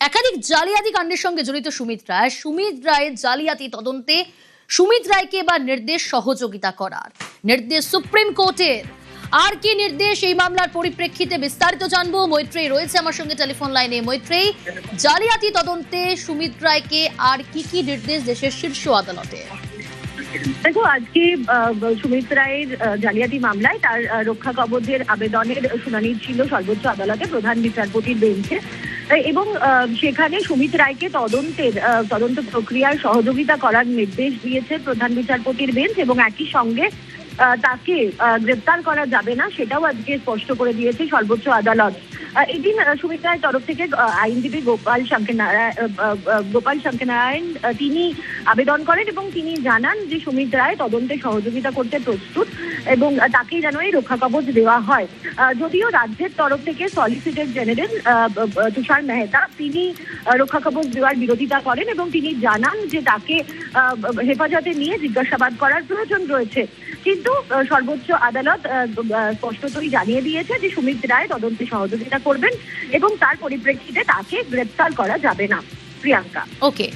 একাধিক জালিয়াতি কাণ্ডের সঙ্গে জড়িত সুমিত রায়ের জালিয়াতি তদন্তে সুমিত রায়কে এবার নির্দেশ সহযোগিতা করার নির্দেশ সুপ্রিম কোর্টের। আর কি নির্দেশ এই মামলার পরিপ্রেক্ষিতে বিস্তারিত জানবো। মৈত্রেয়ী রয়েছে আমার সঙ্গে টেলিফোন লাইনে। মৈত্রেয়ী, জালিয়াতি তদন্তে সুমিত রায়কে আর কি নির্দেশ দেশের শীর্ষ আদালতে? দেখো, আজকে সুমিত রায়ের জালিয়াতি মামলায় তার রক্ষা কবচের আবেদনের শুনানি ছিল সর্বোচ্চ আদালতে প্রধান বিচারপতির বেঞ্চে, এবং সেখানে সুমিত রায়কে তদন্ত প্রক্রিয়ার সহযোগিতা করার নির্দেশ দিয়েছে প্রধান বিচারপতির বেঞ্চ, এবং একই সঙ্গে তাকে গ্রেপ্তার করা যাবে না সেটাও আজকে স্পষ্ট করে দিয়েছে সর্বোচ্চ আদালত। এদিন সুমিত রায়ের তরফ থেকে আইনজীবী গোপাল শঙ্করনারায়ণ তিনি আবেদন করেন এবং তিনি জানান যে সুমিত রায় তদন্তে সহযোগিতা করতে প্রস্তুত এবং তাকে যেন এই রক্ষা কবচ দেওয়া হয়। যদিও রাজ্যের তরফ থেকে সলিসিটর জেনারেল তুষার মেহতা তিনি রক্ষা কবচ দেওয়ার বিরোধিতা করেন এবং তিনি জানান যে তাকে হেফাজতে নিয়ে জিজ্ঞাসাবাদ করার প্রয়োজন রয়েছে। কিন্তু সর্বোচ্চ আদালত স্পষ্টতই জানিয়ে দিয়েছে যে সুমিত রায় তদন্তে সহযোগিতা করবেন এবং তার পরিপ্রেক্ষিতে তাকে গ্রেপ্তার করা যাবে না। প্রিয়াঙ্কা। ওকে।